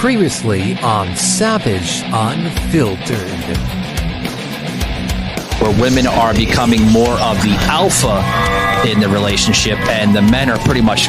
Previously on Savage Unfiltered. Where women are becoming more of the alpha in the relationship, and the men are pretty much,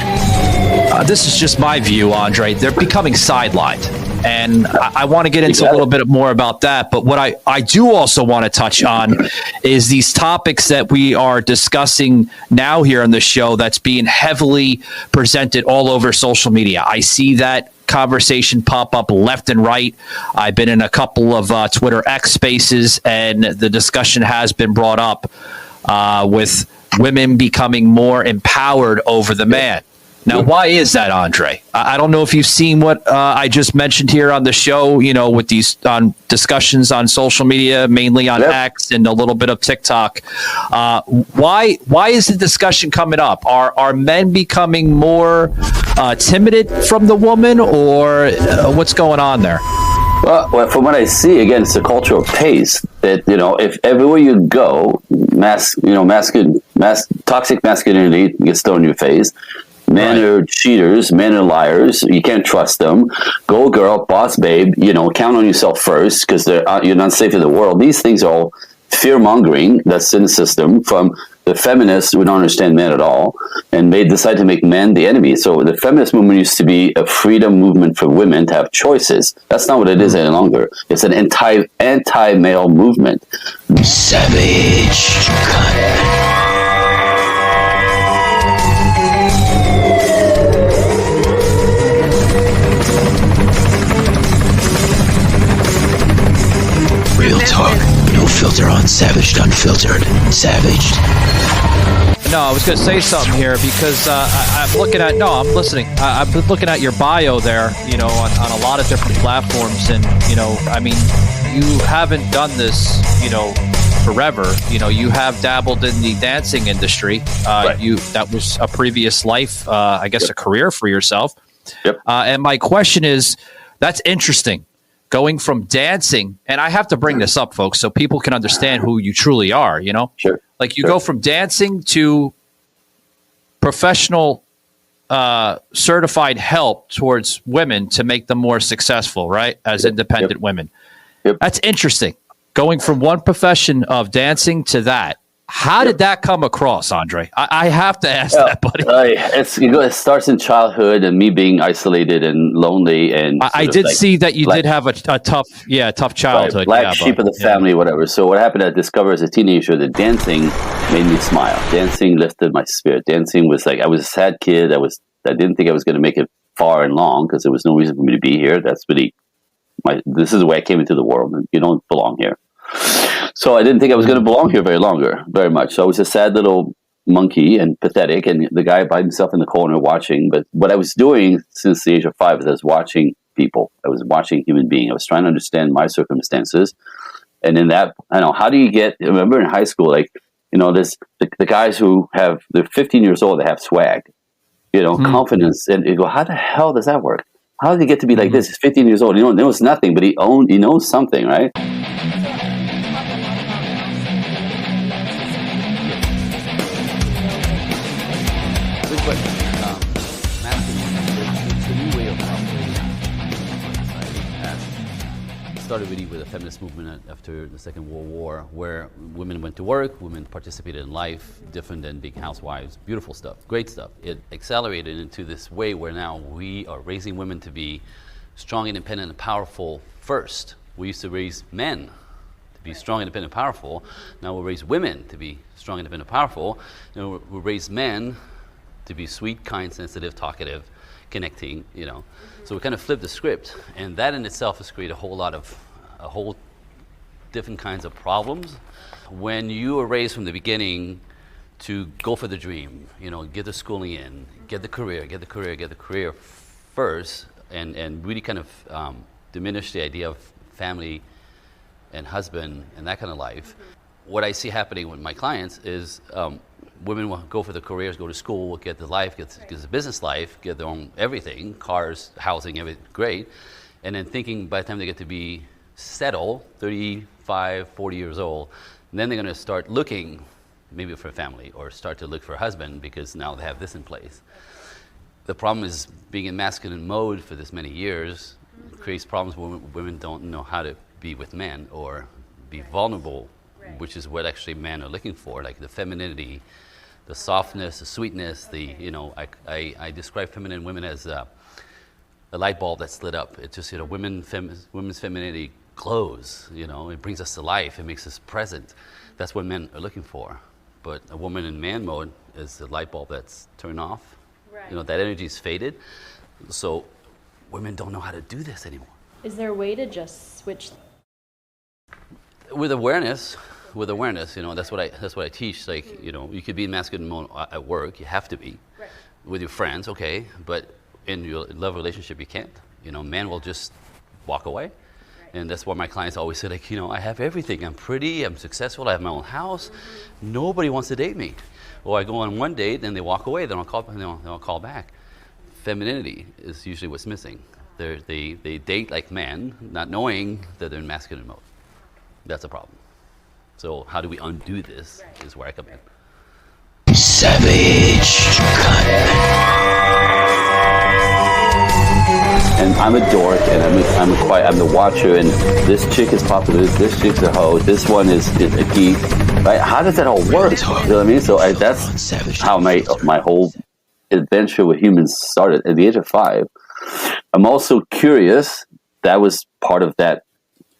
this is just my view, Andre, they're becoming sidelined. And I want to get into a little bit more about that. But what I do also want to touch on is these topics that we are discussing now here on the show that's being heavily presented all over social media. I see that conversation pop up left and right. I've been in a couple of Twitter X spaces, and the discussion has been brought up with women becoming more empowered over the man. Now, why is that, Andre? I don't know if you've seen what I just mentioned here on the show, you know, with these discussions on social media, mainly on X and a little bit of TikTok. Why is the discussion coming up? Are men becoming more timid from the woman, or what's going on there? Well, from what I see, again, it's a cultural pace that, you know, if everywhere you go, toxic masculinity gets thrown in your face. Men are cheaters, men are liars. You can't trust them. Go girl, boss babe, you know, count on yourself first because you're not safe in the world. These things are all fear-mongering that's in the system from the feminists who don't understand men at all, and they decide to make men the enemy. So the feminist movement used to be a freedom movement for women to have choices. That's not what it is any longer. It's an anti-male movement. Savage. Real talk, no filter on Savaged Unfiltered. Savaged. No, I was going to say something here because I'm looking at, I'm listening. I've been looking at your bio there, you know, on a lot of different platforms. And, you know, I mean, you haven't done this, you know, forever. You know, you have dabbled in the dancing industry. That was a previous life, I guess, a career for yourself. Yep. And my question is, that's interesting. Going from dancing, and I have to bring this up, folks, so people can understand who you truly are, you know? Sure. Like you go from dancing to professional certified help towards women to make them more successful, right? As independent women. Yep. That's interesting. Going from one profession of dancing to that. How did that come across, Andre? I have to ask that, buddy. It starts in childhood and me being isolated and lonely. And I did see that you did have a tough childhood. Black sheep of the family, whatever. So what happened, I discovered as a teenager that dancing made me smile. Dancing lifted my spirit. Dancing was like, I was a sad kid. I didn't think I was going to make it far and long because there was no reason for me to be here. That's really this is the way I came into the world. You don't belong here. So I didn't think I was going to belong here very much. So I was a sad little monkey and pathetic, and the guy by himself in the corner watching. But what I was doing since the age of 5 is I was watching people. I was watching human beings. I was trying to understand my circumstances. And in that, I don't know, how do you remember in high school, like, you know, there's the guys who they're 15 years old, they have swag, you know, confidence. And you go, how the hell does that work? How did he get to be like this? He's 15 years old. He knows nothing, but he knows something, right? Started really with the feminist movement after the Second World War, where women went to work, women participated in life, different than being housewives. Beautiful stuff, great stuff. It accelerated into this way where now we are raising women to be strong, independent, and powerful first. We used to raise men to be strong, independent, and powerful. Now we'll raise women to be strong, independent, and powerful. Now we'll raise men to be sweet, kind, sensitive, talkative, connecting, you know. So we kind of flipped the script, and that in itself has created a whole different kinds of problems. When you are raised from the beginning to go for the dream, you know, get the schooling in, get the career first, and really kind of diminish the idea of family and husband and that kind of life. What I see happening with my clients is women will go for the careers, go to school, get the life, get the business life, get their own everything, cars, housing, everything, great. And then thinking by the time they get to be settled, 35, 40 years old, then they're going to start looking maybe for a family or start to look for a husband because now they have this in place. The problem is being in masculine mode for this many years creates problems when women don't know how to be with men or be vulnerable, which is what actually men are looking for, like the femininity, the softness, the sweetness, I describe feminine women as a light bulb that's lit up. It's just, women's femininity glows, it brings us to life, it makes us present. That's what men are looking for. But a woman in man mode is the light bulb that's turned off. Right. That energy is faded. So women don't know how to do this anymore. Is there a way to just switch? With awareness, that's what I teach. Like, you could be in masculine mode at work. You have to be. Right. With your friends, okay, but in your love relationship, you can't. Men will just walk away. And that's why my clients always say, like, I have everything. I'm pretty, I'm successful, I have my own house. Nobody wants to date me. Or I go on one date, then they walk away, they don't call back. Femininity is usually what's missing. They date like men, not knowing that they're in masculine mode. That's a problem. So how do we undo this is where I come in. Savage. And I'm a dork, and I'm the watcher, and this chick is popular, this chick's a hoe, this one is a geek, right? How does that all work? You know what I mean? So that's how my whole adventure with humans started at the age of 5. I'm also curious. That was part of that,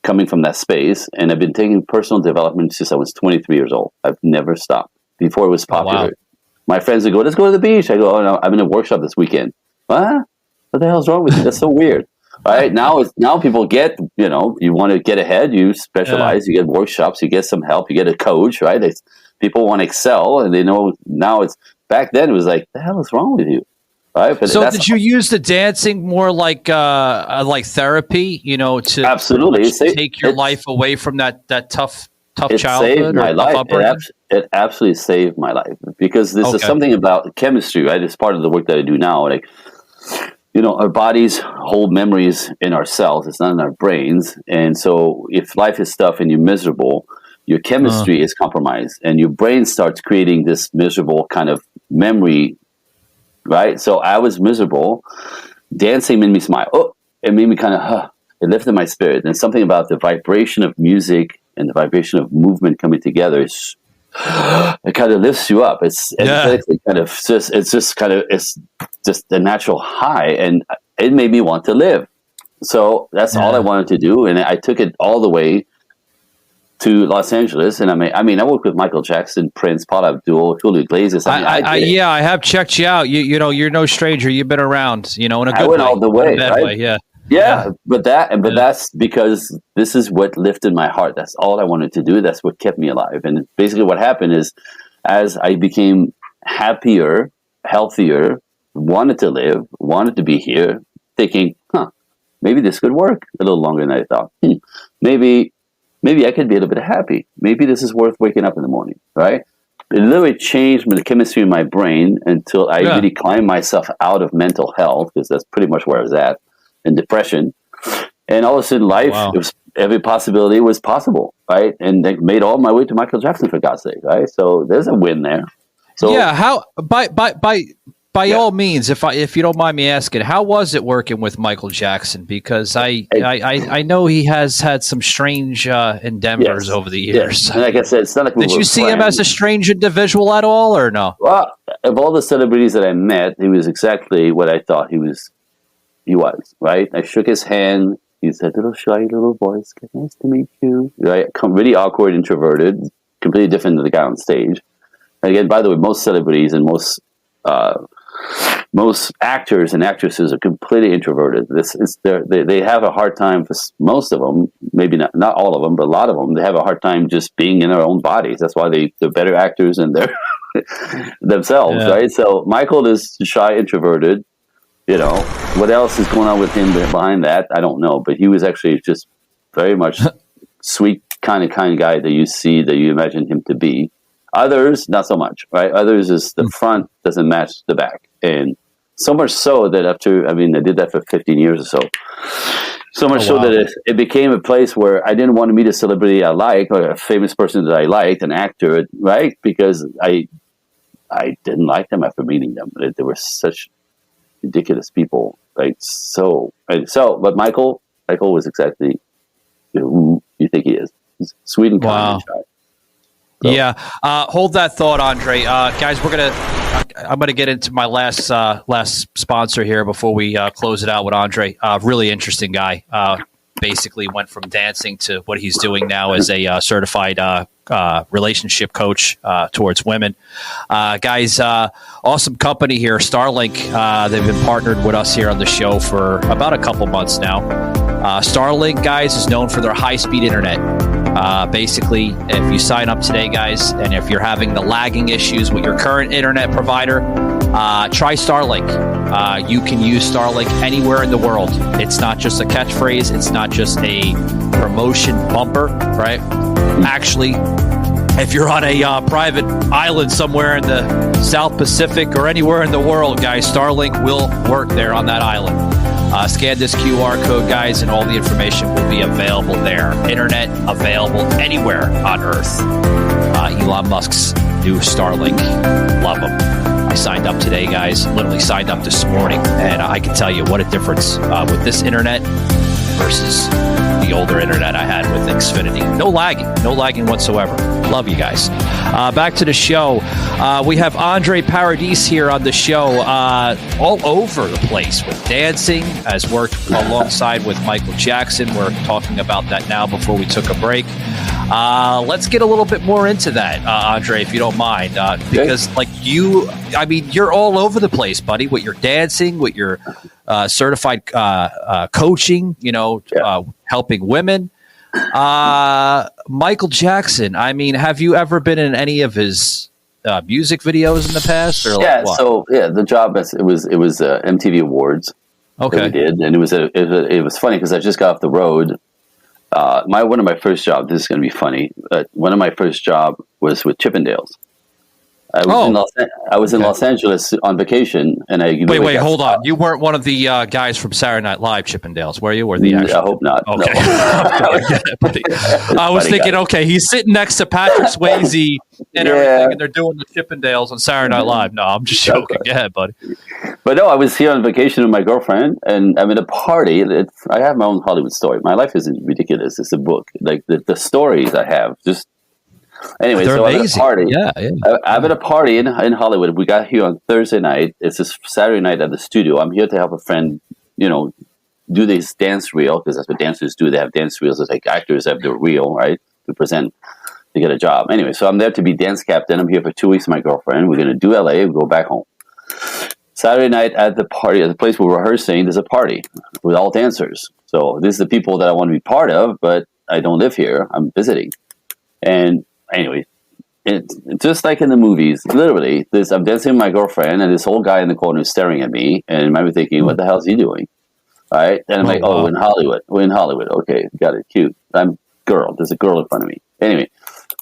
coming from that space, and I've been taking personal development since I was 23 years old. I've never stopped. Before it was popular. Oh, wow. My friends would go, let's go to the beach. I go, oh no, I'm in a workshop this weekend. What the hell's wrong with you? That's so weird. Right? Now people get, you want to get ahead, you specialize, you get workshops, you get some help, you get a coach, right? People want to excel, and they know now back then it was like, the hell is wrong with you? Right? But so did you use the dancing more like therapy, to absolutely take your life away from that tough it childhood? Saved my life. It absolutely saved my life, because this is something about chemistry, right? It's part of the work that I do now. Like, our bodies hold memories in our cells. It's not in our brains. And so if life is tough and you're miserable, your chemistry is compromised, and your brain starts creating this miserable kind of memory, right? So I was miserable. Dancing made me smile. Oh, it made me kind of, it lifted my spirit. And something about the vibration of music and the vibration of movement coming together is, it kind of lifts you up. It's just a natural high, and it made me want to live. So that's all I wanted to do, and I took it all the way to Los Angeles. And I worked with Michael Jackson, Prince, Paul Abdul, Julio Iglesias. I have checked you out. You're no stranger. You've been around. In a good I went way, all the way, right? Way, Yeah, but that's because this is what lifted my heart. That's all I wanted to do. That's what kept me alive. And basically what happened is, as I became happier, healthier, wanted to live, wanted to be here, thinking, maybe this could work a little longer than I thought. Maybe I could be a little bit happy. Maybe this is worth waking up in the morning, right? It literally changed the chemistry in my brain until I really climbed myself out of mental health, because that's pretty much where I was at. And depression, and all of a sudden life, every possibility was possible, right? And they made all my way to Michael Jackson, for God's sake, right? So there's a win there. So how by all means, if you don't mind me asking, how was it working with Michael Jackson? Because I know he has had some strange endeavors over the years. And like I said, it's not like did you see him as a strange individual at all, or no? Well, of all the celebrities that I met, he was exactly what I thought he was, right? I shook his hand. He said, little shy little voice, nice to meet you. Right? Really awkward, introverted, completely different than the guy on stage. And again, by the way, most celebrities and most actors and actresses are completely introverted. They have a hard time, for most of them, maybe not all of them, but a lot of them, they have a hard time just being in their own bodies. That's why they're better actors than they're themselves, right? So Michael is shy, introverted. What else is going on with him behind that? I don't know, but he was actually just very much sweet, kind guy that you imagine him to be. Others, not so much, right? Others is the front doesn't match the back. And so much so that I did that for 15 years or so. So much so that it became a place where I didn't want to meet a celebrity I like, or a famous person that I liked, an actor, right? Because I didn't like them after meeting them. They were such ridiculous people, right? But Michael, Michael was exactly who you think he is. He's sweet and kind and shy. So. Yeah. Hold that thought, Andre. Guys, I'm gonna get into my last sponsor here before we close it out with Andre. Really interesting guy. Basically went from dancing to what he's doing now as a certified relationship coach towards women. Guys, awesome company here, Starlink. They've been partnered with us here on the show for about a couple months now. Starlink, guys, is known for their high-speed internet. Basically, if you sign up today, guys, and if you're having the lagging issues with your current internet provider, try Starlink. You can use Starlink anywhere in the world. It's not just a catchphrase. It's not just a promotion bumper, right? Actually, if you're on a private island somewhere in the South Pacific or anywhere in the world, guys, Starlink will work there on that island. Scan this QR code, guys, and all the information will be available there. Internet available anywhere on Earth. Elon Musk's new Starlink. Love him. I signed up today, guys. Literally signed up this morning, and I can tell you what a difference with this internet versus the older internet I had with Xfinity. No lagging whatsoever. Love you guys. Back to the show. We have Andre Paradis here on the show, all over the place with dancing, has worked alongside with Michael Jackson. We're talking about that now before we took a break. Let's get a little bit more into that, Andre, if you don't mind, because you're all over the place, buddy, with your dancing, with your certified coaching, helping women. Michael Jackson, have you ever been in any of his music videos in the past? Or the job, it was MTV Awards. Okay. That we did, and it was funny because I just got off the road. One of my first jobs, this is going to be funny, one of my first job was with Chippendales. I was in Los Angeles on vacation, and wait, hold on. You weren't one of the guys from Saturday Night Live, Chippendales, were you? Or the I hope not. Okay. No. I was thinking, okay, he's sitting next to Patrick Swayze and everything, and they're doing the Chippendales on Saturday Night Live. No, I'm just joking. Go ahead, buddy. But no, I was here on vacation with my girlfriend, and I'm at a party. I have my own Hollywood story. My life isn't ridiculous. It's a book. Like the stories I have, just. Anyway, they're so amazing. I'm at a party. I'm at a party in Hollywood. We got here on Thursday night. It's this Saturday night at the studio. I'm here to help a friend, do this dance reel, because that's what dancers do. They have dance reels. It's like actors have their reel, right, to present to get a job. Anyway, so I'm there to be dance captain. I'm here for 2 weeks with my girlfriend. We're going to do LA. We go back home. Saturday night at the party, at the place we're rehearsing, there's a party with all dancers. So this is the people that I want to be part of, but I don't live here. I'm visiting. And anyway, it's just like in the movies, literally, I'm dancing with my girlfriend, and this old guy in the corner is staring at me, and I'm thinking, what the hell is he doing? All right? And I'm we're in Hollywood. We're in Hollywood. Okay, got it. Cute. There's a girl in front of me. Anyway,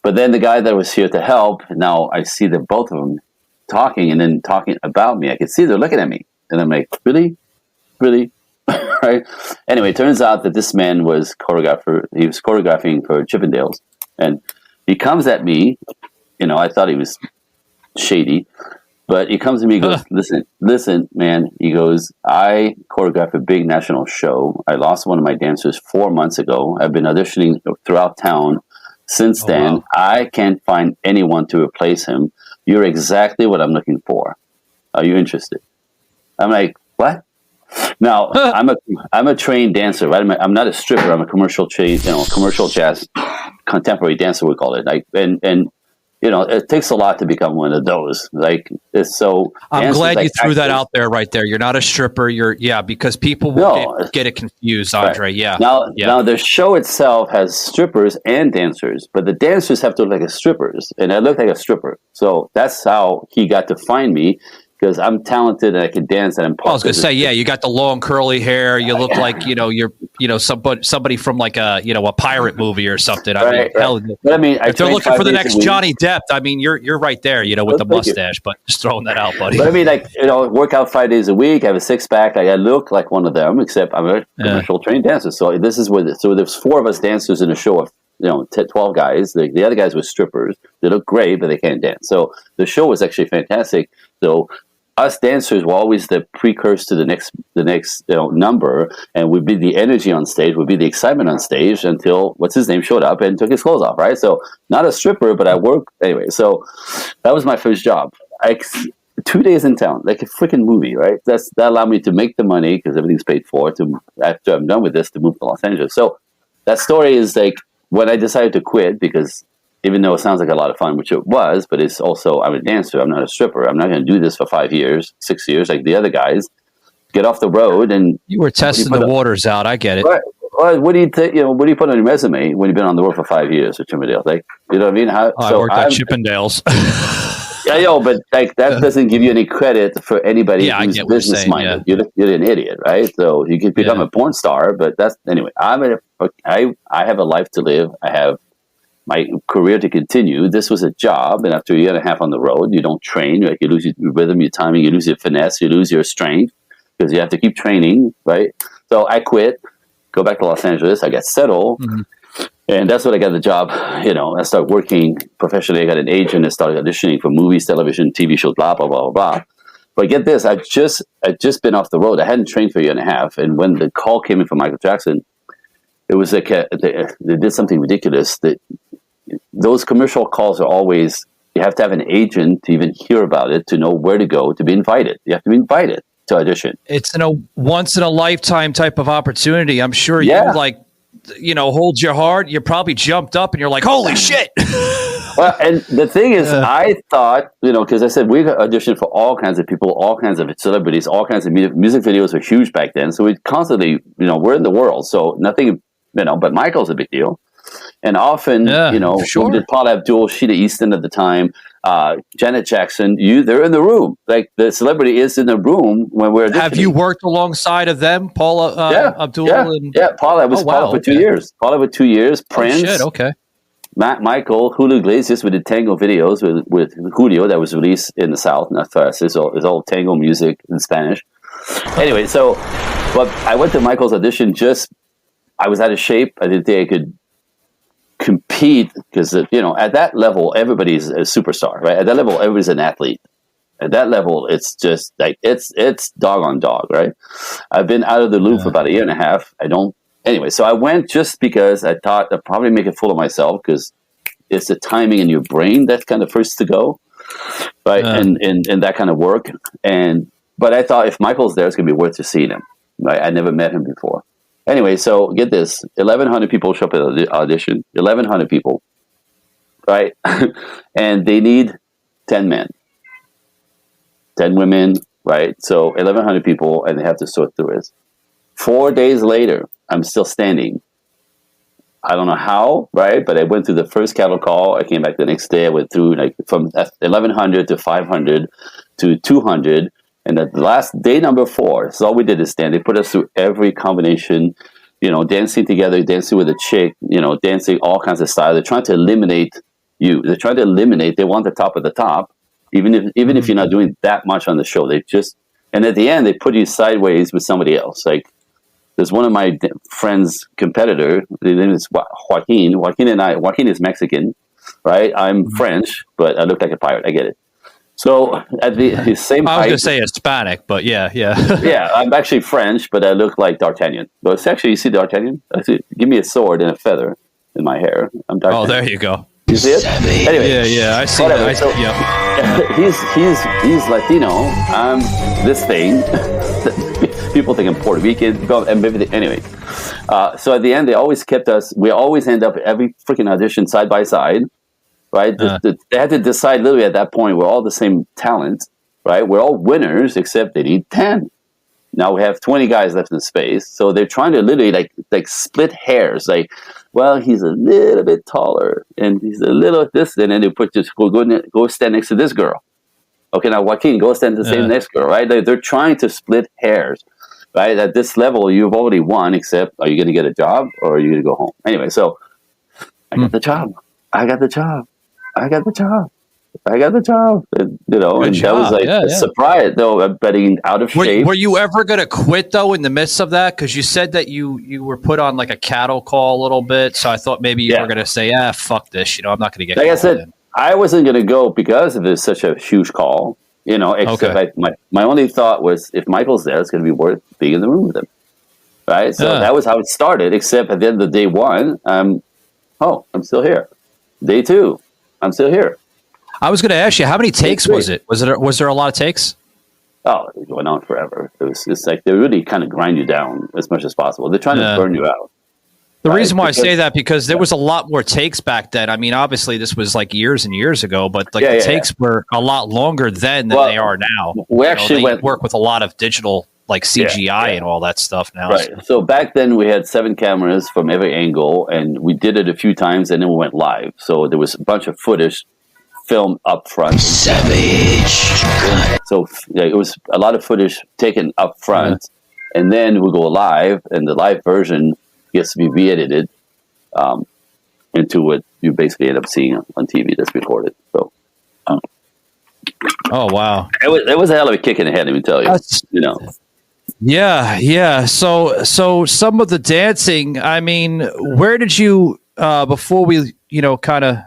but then the guy that was here to help, now I see that both of them talking and then talking about me. I can see they're looking at me. And I'm like, really? Really? Right? Anyway, it turns out that this man was he was choreographing for Chippendales. And he comes at me, I thought he was shady, but he comes to me and goes, listen, man. He goes, I choreographed a big national show. I lost one of my dancers 4 months ago. I've been auditioning throughout town since then. Wow. I can't find anyone to replace him. You're exactly what I'm looking for. Are you interested? I'm like, what? Now, I'm a trained dancer, right? I'm not a stripper. I'm a commercial jazz contemporary dancer, we call it. It takes a lot to become one of those. I'm glad you threw that out there right there. You're not a stripper. Because people will get it confused, Andre. Right. Yeah. Now the show itself has strippers and dancers, but the dancers have to look like strippers, and I look like a stripper. So that's how he got to find me. Because I'm talented and I can dance and I'm I was going to say, you got the long curly hair. You look like, you're, somebody from like a pirate movie or something. Right. If they're looking for the next Johnny Depp, you're right there, with the mustache, but just throwing that out, buddy. But work out 5 days a week. I have a six pack. I look like one of them, except I'm a commercial trained dancer. So this is so there's 4 of us dancers in a show of, 12 guys. The other guys were strippers. They look great, but they can't dance. So the show was actually fantastic. So us dancers were always the precursor to the next number, and would be the energy on stage, would be the excitement on stage until what's his name showed up and took his clothes off, right? So not a stripper, but I work anyway. So that was my first job. 2 days in town, like a freaking movie, right? That allowed me to make the money because everything's paid for. After I'm done with this, to move to Los Angeles. So that story is like when I decided to quit, because even though it sounds like a lot of fun, which it was, but it's also, I'm a dancer. I'm not a stripper. I'm not going to do this for 5 years, 6 years, like the other guys. Get off the road and you were testing the waters out. I get it. Right. Well, what do you what do you put on your resume when you've been on the road for 5 years or Chippendales? Like, you know what I mean? I worked at Chippendales. Yeah, but like that doesn't give you any credit for anybody who's business minded. Yeah. You're an idiot, right? So you could become a porn star, but that's anyway. I have a life to live. I have my career to continue. This was a job, and after a year and a half on the road, you don't train. Like you lose your rhythm, your timing, you lose your finesse, you lose your strength because you have to keep training, right? So I quit, go back to Los Angeles. I got settled, and that's when I got the job. I started working professionally. I got an agent and started auditioning for movies, television, TV shows, blah blah blah blah. But get this, I'd just been off the road. I hadn't trained for a year and a half, and when the call came in from Michael Jackson, it was like they did something ridiculous. That those commercial calls are always, you have to have an agent to even hear about it, to know where to go, to be invited. You have to be invited to audition. It's a once in a lifetime type of opportunity. I'm sure you hold your heart. You probably jumped up and you're like, holy shit. Well, and the thing is, I thought, because I said we auditioned for all kinds of people, all kinds of celebrities, all kinds of music videos were huge back then. So we constantly, we're in the world. So nothing, but Michael's a big deal. And often, sure. We did Paula Abdul, Sheeta Easton at the time, Janet Jackson, they're in the room. Like the celebrity is in the room when we're auditioning. Have you worked alongside of them, Paula Abdul? Yeah, Paula. I was Paula for 2 years. Paula for 2 years. Prince. Oh, shit, okay. Michael, Julio Iglesias, we did tango videos with Julio that was released in the South, not for us. It's all tango music in Spanish. Anyway, but I went to Michael's audition I was out of shape. I didn't think I could compete because, at that level, everybody's a superstar, right? At that level, everybody's an athlete. At that level, it's just like, it's dog on dog, right? I've been out of the loop for about a year and a half. Anyway, so I went just because I thought I'd probably make a fool of myself because it's the timing in your brain that's kind of first to go, right? And that kind of work. But I thought if Michael's there, it's going to be worth to seeing him, right? I never met him before. Anyway, so get this, 1,100 people show up at the audition, 1,100 people, right? And they need 10 men, 10 women, right? So 1,100 people, and they have to sort through it. 4 days later, I'm still standing. I don't know how, right? But I went through the first cattle call. I came back the next day. I went through from 1,100 to 500 to 200. And the last day, number 4, so all we did is stand. They put us through every combination, dancing together, dancing with a chick, dancing all kinds of styles. They're trying to eliminate you. They're trying to eliminate. They want the top of the top, even if you're not doing that much on the show. And at the end, they put you sideways with somebody else. Like there's one of my friends' competitor. His name is Joaquin. Joaquin is Mexican, right? I'm French, but I look like a pirate. I get it. So at the same height, I was going to say Hispanic, but yeah. Yeah, I'm actually French, but I look like D'Artagnan. But it's actually, you see D'Artagnan? Give me a sword and a feather in my hair. I'm D'Artagnan. Oh, there you go. You see it? Anyway, yeah, I see whatever. that. So, he's Latino. I'm this thing. People think I'm Puerto Rican. And everything. Anyway, so at the end, they always kept us. We always end up every freaking audition side by side. Right, they had to decide literally at that point. We're all the same talent, right? We're all winners, except they need 10. Now we have 20 guys left in the space, so they're trying to literally like split hairs. Like, well, he's a little bit taller, and he's a little this, and then they put just go stand next to this girl. Okay, now Joaquin, go stand to the same next girl, right? They're trying to split hairs, right? At this level, you've already won. Except, are you going to get a job or are you going to go home? Anyway, so I got the job. And, that was like a surprise, though, betting out of shape. Were you ever going to quit, though, in the midst of that? Because you said that you were put on like a cattle call a little bit. So I thought maybe you were going to say, fuck this. I'm not going to get like I said, I wasn't going to go because it was such a huge call. Except my only thought was, if Michael's there, it's going to be worth being in the room with him. Right? So that was how it started, except at the end of day one, I'm still here. Day two, I'm still here. I was going to ask you, how many takes was it? Was there a lot of takes? Oh, it was going on forever. It's like they really kind of grind you down as much as possible. They're trying to burn you out. The reason why I say that, because there was a lot more takes back then. I mean, obviously this was like years and years ago, but the takes were a lot longer then than they are now. We actually work with a lot of digital, like CGI and all that stuff now. Right. So back then we had 7 cameras from every angle, and we did it a few times, and then we went live. So there was a bunch of footage filmed up front. Savage. So it was a lot of footage taken up front, and then we go live, and the live version gets to be re-edited into what you basically end up seeing on TV that's recorded. So, oh wow, it was a hell of a kick in the head. Let me tell you. Yeah. So some of the dancing. I mean, where did you before we kind of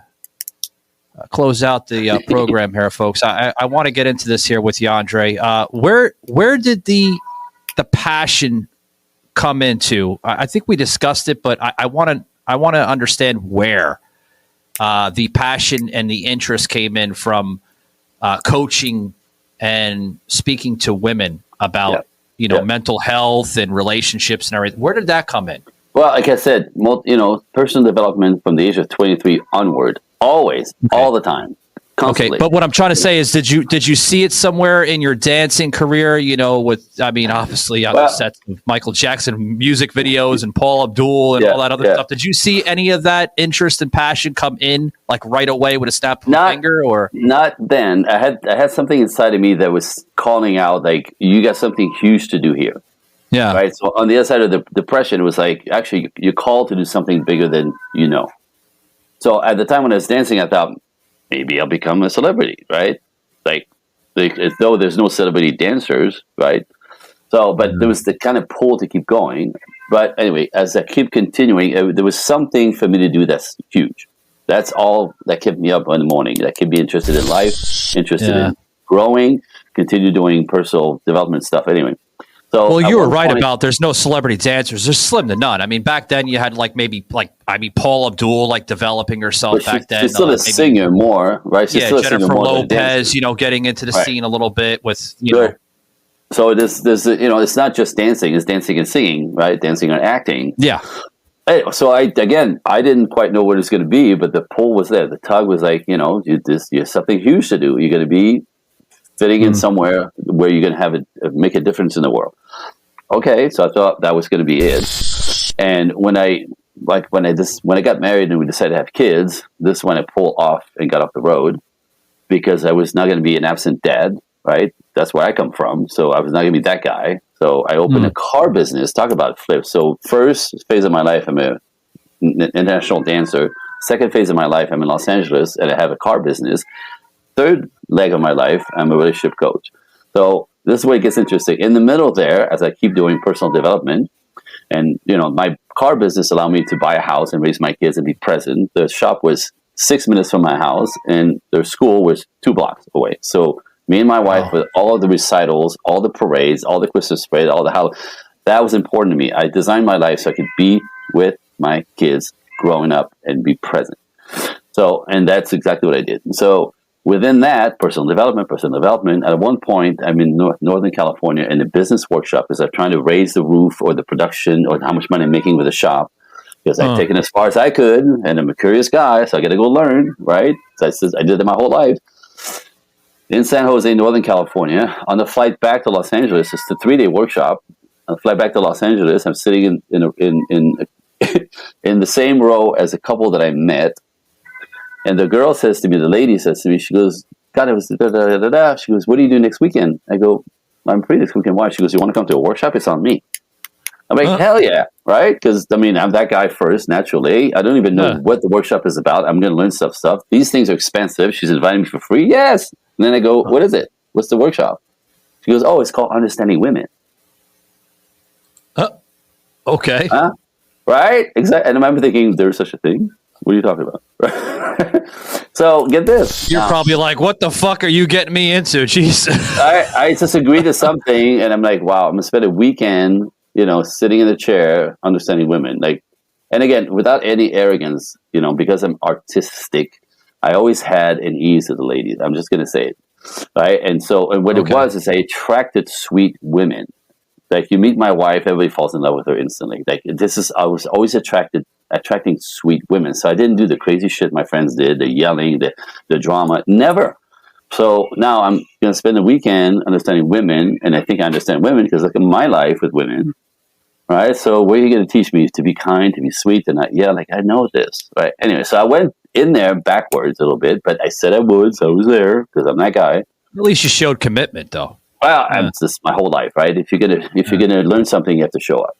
close out the program here, folks? I want to get into this here with you, Andre. Where did the passion come into? I think we discussed it, but I want to understand where the passion and the interest came in from, coaching and speaking to women about mental health and relationships and everything. Where did that come in? Well, like I said, personal development from the age of 23 onward, always, all the time. Constantly. Okay, but what I'm trying to say is, did you see it somewhere in your dancing career? Obviously on the sets of Michael Jackson music videos and Paul Abdul and all that other stuff. Did you see any of that interest and passion come in like right away with a snap of a finger? Or not then? I had something inside of me that was calling out, like, you got something huge to do here. Yeah. Right. So on the other side of the depression, it was like, actually, you're called to do something bigger than you know. So at the time when I was dancing, I thought, maybe I'll become a celebrity, right? Like as though there's no celebrity dancers, right? So, but there was the kind of pull to keep going. But anyway, as I keep continuing, there was something for me to do that's huge. That's all that kept me up in the morning. That kept me interested in life, interested in growing, continue doing personal development stuff. Anyway. So well, you were right about there's no celebrity dancers. There's slim to none. I mean, back then you had Paul Abdul developing herself back then. She's still a singer more, right? She's still Jennifer Lopez, getting into the scene a little bit with know. So there's it's not just dancing; it's dancing and singing, right? Dancing and acting. Yeah. So I didn't quite know what it was going to be, but the pull was there. The tug was like, you have something huge to do. You're going to be fitting in somewhere where you're going to make a difference in the world. Okay, so I thought that was going to be it. And when I got married and we decided to have kids, this is when I pulled off and got off the road, because I was not going to be an absent dad, right? That's where I come from. So I was not going to be that guy. So I opened a car business. Talk about flip. So first phase of my life, I'm an international dancer. Second phase of my life, I'm in Los Angeles and I have a car business. Third leg of my life, I'm a relationship coach. So this is where it gets interesting. In the middle there, as I keep doing personal development, and my car business allowed me to buy a house and raise my kids and be present. The shop was 6 minutes from my house, and their school was 2 blocks away. So me and my wife, with all of the recitals, all the parades, all the Christmas parades, all the house, that was important to me. I designed my life so I could be with my kids growing up and be present. So, and that's exactly what I did. So within that, personal development, at one point, I'm in Northern California in a business workshop because I'm trying to raise the roof or the production or how much money I'm making with the shop, because I've taken as far as I could, and I'm a curious guy, so I got to go learn, right? So I did that my whole life. In San Jose, Northern California, on the flight back to Los Angeles, it's a 3-day workshop. On the flight back to Los Angeles, I'm sitting in the same row as a couple that I met. And the girl says to me, the lady says to me, she goes, God, it was da-da-da-da-da. She goes, what do you do next weekend? I go, I'm free this weekend. Why? She goes, you want to come to a workshop? It's on me. I'm like, hell yeah, right? Because, I'm that guy first, naturally. I don't even know what the workshop is about. I'm going to learn stuff. These things are expensive. She's inviting me for free. Yes. And then I go, what is it? What's the workshop? She goes, it's called Understanding Women. Okay. Right? Exactly. And I remember thinking, there's such a thing? What are you talking about? So get this. You're probably like, what the fuck are you getting me into? Jeez. I just agreed to something, and I'm like, wow, I'm gonna spend a weekend, sitting in a chair, understanding women. Like, and again, without any arrogance, because I'm artistic, I always had an ease to the ladies. I'm just gonna say it, right? And so, and what it was is I attracted sweet women. Like, you meet my wife, everybody falls in love with her instantly. Like, I was always attracting sweet women. So I didn't do the crazy shit my friends did, the yelling, the drama. Never. So now I'm going to spend the weekend understanding women, and I think I understand women because look at my life with women, right? So what are you going to teach me? To be kind, to be sweet, and not yell? Like, I know this, right? Anyway, so I went in there backwards a little bit, but I said I would, so I was there because I'm that guy. At least you showed commitment, though. Well, it's just my whole life, right? If you're gonna learn something, you have to show up.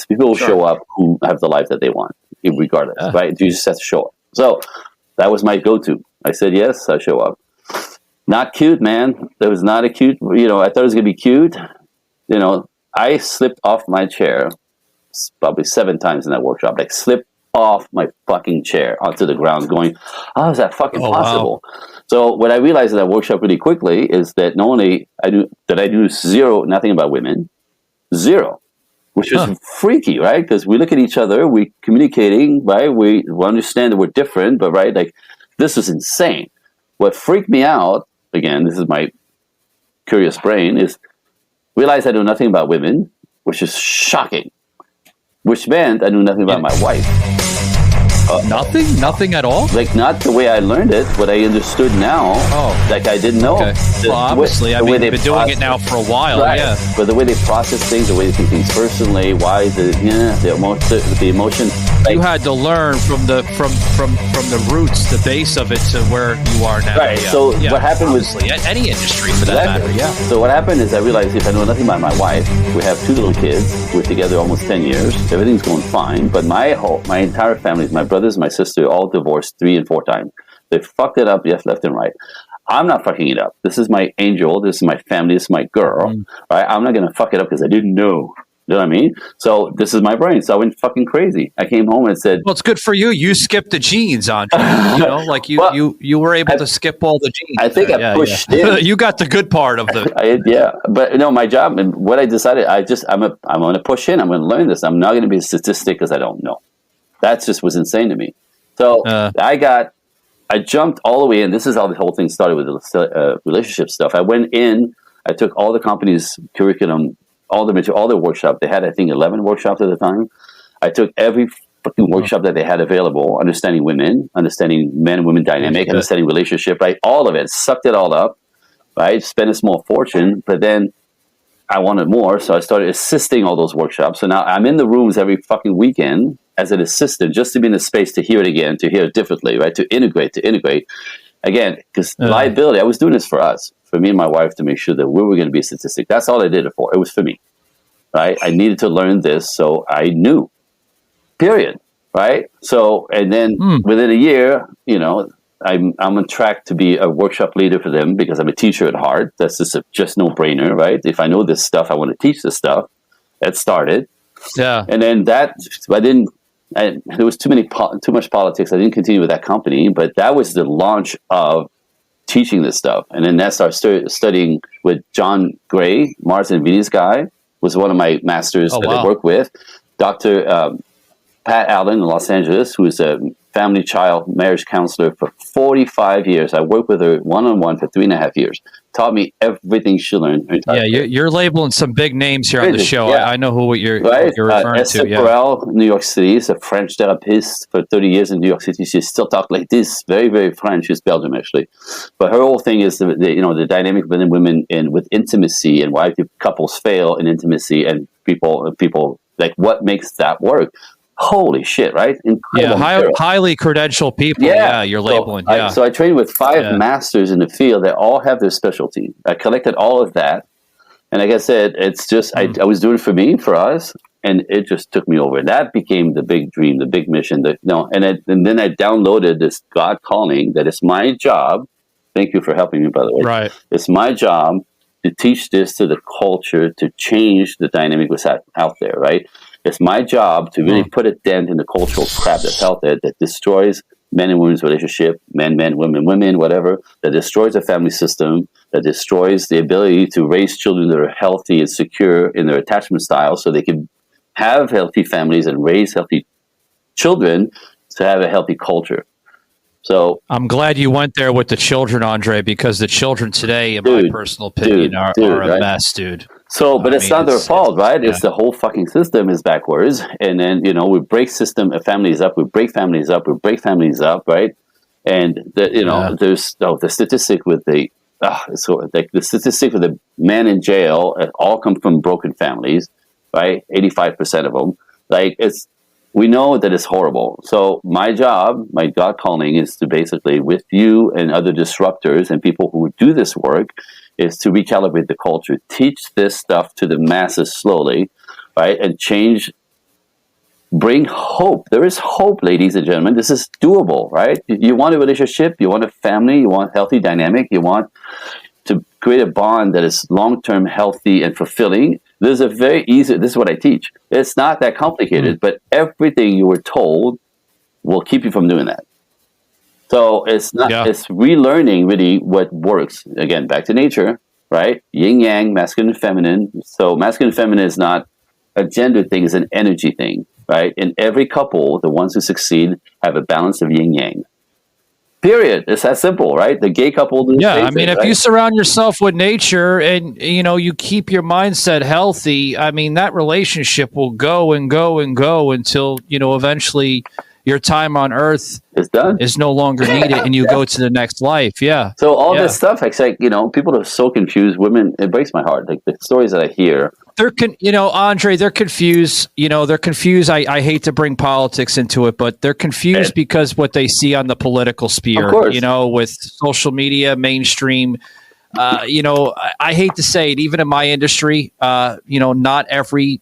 People will show up who have the life that they want, regardless, right? You just have to show up. So that was my go-to. I said yes, I show up. Not cute, man. That was not a cute. I thought it was gonna be cute. I slipped off my chair probably 7 times in that workshop. Like, slipped off my fucking chair onto the ground, going, "How is that fucking possible?" Wow. So what I realized in that workshop really quickly is that not only I do nothing about women, zero, which is freaky, right? Because we look at each other, we communicating, right? We understand that we're different, but right, like, this is insane. What freaked me out, again, this is my curious brain, is realize I know nothing about women, which is shocking. Which meant I knew nothing about my wife. Nothing at all? Like, not the way I learned it, what I understood now. Like, I didn't know. Okay. Well, obviously, you've been doing it now for a while, right. Yeah. But the way they process things, the way they think things personally, why the emotion. Like, you had to learn from the roots, the base of it, to where you are now. Right. Yeah. So what happened was any industry for that matter. Yeah. So what happened is I realized if I know nothing about my wife, we have 2 little kids. We're together almost 10 years. Everything's going fine. But my entire family, my brothers, my sister, all divorced 3 and 4 times. They fucked it up left and right. I'm not fucking it up. This is my angel. This is my family. This is my girl. Right? I'm not going to fuck it up because I didn't know. You know what I mean? So this is my brain. So I went fucking crazy. I came home and said, "Well, it's good for you. You skipped the genes, Andre. Like you were able to skip all the genes. I think I pushed in. You got the good part of the. But my job and what I decided, I'm going to push in. I'm going to learn this. I'm not going to be a statistic because I don't know. That just was insane to me. So I jumped all the way in. This is how the whole thing started with the relationship stuff. I went in. I took all the company's curriculum, all the material, all the workshops. They had, I think, 11 workshops at the time. I took every fucking workshop that they had available, understanding women, understanding men and women dynamic, understanding relationship, right? All of it, sucked it all up, right? Spent a small fortune, but then I wanted more, so I started assisting all those workshops. So now I'm in the rooms every fucking weekend as an assistant, just to be in the space to hear it again, to hear it differently, right? To integrate. Again, because liability, I was doing this for us, for me and my wife, to make sure that we were going to be a statistic. That's all I did it for. It was for me, right? I needed to learn this, so I knew, period, right? So, and then within a year, I'm on track to be a workshop leader for them because I'm a teacher at heart. That's just no-brainer, right? If I know this stuff, I want to teach this stuff. That started. Yeah. And then there was too much politics. I didn't continue with that company, but that was the launch of teaching this stuff. And then I started studying with John Gray, Mars and Venus guy, was one of my masters that I work with. Dr. Pat Allen in Los Angeles, who is a family child marriage counselor for 45 years. I worked with her one-on-one for 3.5 years. Taught me everything she learned. You're labeling some big names here on the show. Yeah. I know who you're referring Esther to. Perel, New York City, is a French therapist for 30 years in New York City. She still talks like this, very, very French. She's Belgium, actually. But her whole thing is the dynamic within women and with intimacy and why couples fail in intimacy and people like what makes that work. Holy shit, right? Incredible highly credentialed people. Yeah, you're labeling. So I trained with 5 masters in the field that all have their specialty. I collected all of that. And like I said, it's just, I was doing it for me, for us, and it just took me over. That became the big dream, the big mission. And then I downloaded this God calling that it's my job. Thank you for helping me, by the way. Right. It's my job to teach this to the culture, to change the dynamic that's out there, right? It's my job to really put a dent in the cultural crap that's out there that destroys men and women's relationship, men, women, women, whatever, that destroys the family system, that destroys the ability to raise children that are healthy and secure in their attachment style so they can have healthy families and raise healthy children to have a healthy culture. So I'm glad you went there with the children, Andre, because the children today, in my personal opinion, are a mess, dude. So, but it's not their fault, right? It's the whole fucking system is backwards. And then, we break families up, we break families up, right? And, there's the statistic with the statistic with the men in jail, all come from broken families, right? 85% of them. We know that it's horrible. So my job, my God calling, is to basically, with you and other disruptors and people who do this work, is to recalibrate the culture, teach this stuff to the masses slowly, right? And bring hope. There is hope, ladies and gentlemen. This is doable, right? You want a relationship, you want a family, you want healthy dynamic, you want to create a bond that is long-term, healthy, and fulfilling. This is what I teach. It's not that complicated, but everything you were told will keep you from doing that. So it's relearning really what works. Again, back to nature, right? Yin yang, masculine and feminine. So masculine and feminine is not a gender thing, it's an energy thing, right? In every couple, the ones who succeed have a balance of yin yang. Period. It's that simple, right? The gay couple. If you surround yourself with nature and you keep your mindset healthy, that relationship will go and go and go until eventually your time on Earth is no longer needed, and you go to the next life. Yeah. So all this stuff, people are so confused. Women, it breaks my heart. Like the stories that I hear. Andre, they're confused. They're confused. I hate to bring politics into it, but they're confused because what they see on the political sphere, with social media, mainstream. I hate to say it, even in my industry, not every,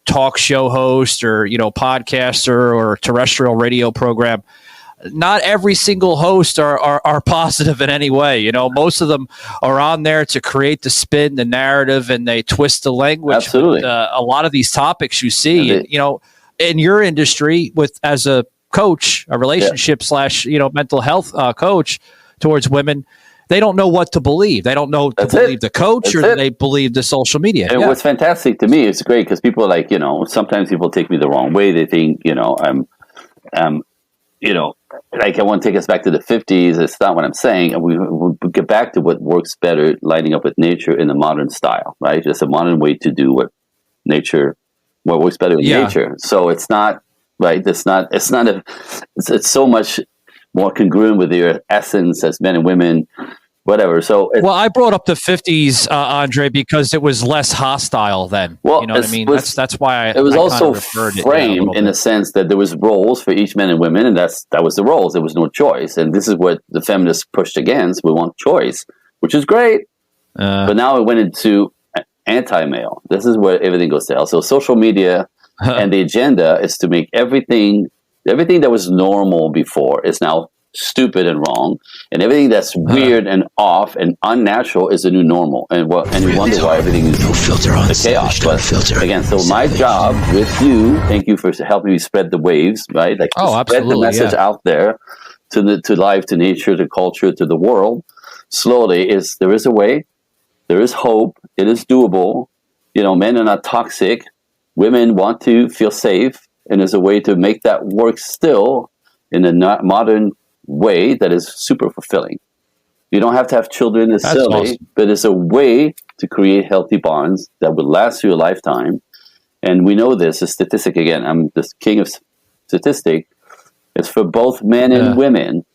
talk show host or, podcaster or terrestrial radio program, not every single host are positive in any way. Most of them are on there to create the spin, the narrative, and they twist the language. Absolutely. A lot of these topics you see, in your industry as a coach, a relationship / mental health coach towards women, they don't know what to believe. They don't know to believe the coach or they believe the social media. And what's fantastic to me, it's great because people sometimes people take me the wrong way. They think, I'm I want to take us back to the 50s. It's not what I'm saying. And we'll get back to what works better, lining up with nature in the modern style, right? Just a modern way to do what works better in nature. So it's not, right? It's so much more congruent with your essence as men and women, whatever. So, I brought up the 50s, Andre, because it was less hostile then. Well, you know what I mean? That's why it was also framed in the sense that there was roles for each men and women, and that was the roles. There was no choice, and this is what the feminists pushed against. We want choice, which is great, but now it went into anti-male. This is where everything goes to hell. So, social media and the agenda is to make everything that was normal before is now stupid and wrong, and everything that's weird and off and unnatural is the new normal. And you wonder why everything is no filter on the chaos. But again, so my job with you, thank you for helping me spread the waves, right? Spread the message out there to life, to nature, to culture, to the world. Slowly, there is a way, there is hope. It is doable. Men are not toxic. Women want to feel safe, and there's a way to make that work still in a modern way that is super fulfilling. You don't have to have children necessarily, awesome. But it's a way to create healthy bonds that will last you a lifetime. And we know this, a statistic again, I'm the king of statistic. It's for both men and women,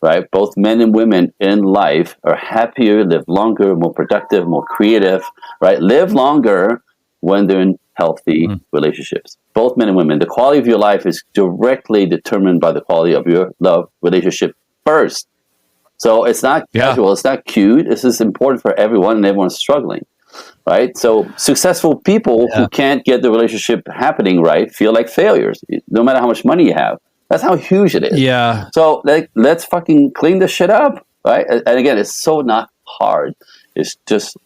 right? Both men and women in life are happier, live longer, more productive, more creative, right? Live longer when they're in healthy relationships. Both men and women. The quality of your life is directly determined by the quality of your love relationship first. So it's not casual. It's not cute. This is important for everyone, and everyone's struggling, right? So successful people who can't get the relationship happening right feel like failures, no matter how much money you have. That's how huge it is. Yeah. So let's fucking clean this shit up, right? And again, it's so not hard. It's just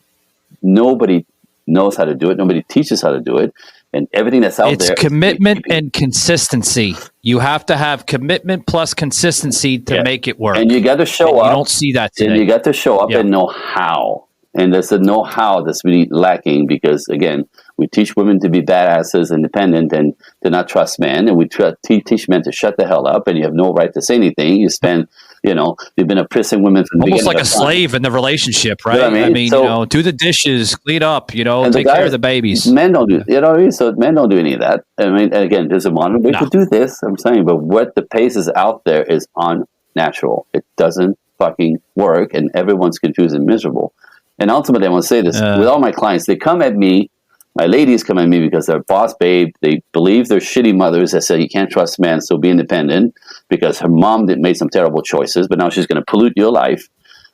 nobody knows how to do it. Nobody teaches how to do it. And everything that's out there. It's commitment and consistency. You have to have commitment plus consistency to make it work. And you got to show up. You don't see that today. And you got to show up and know how. And there's a know-how that's really lacking because, again, we teach women to be badasses, independent, and to not trust men. And we teach men to shut the hell up, and you have no right to say anything. You spend, you've been oppressing women from the almost like a of time. slave in the relationship, right? You know what I mean? So, do the dishes, clean up, take care of the babies. Men don't do, you know what I mean? So men don't do any of that. I mean, and again, there's a modern way to do this. I'm saying, but what the pace is out there is unnatural. It doesn't fucking work, and everyone's confused and miserable. And ultimately, I want to say this with all my clients. They come at me, my ladies come at me because they're boss babe. They believe they're shitty mothers that say you can't trust men, so be independent because her mom made some terrible choices, but now she's going to pollute your life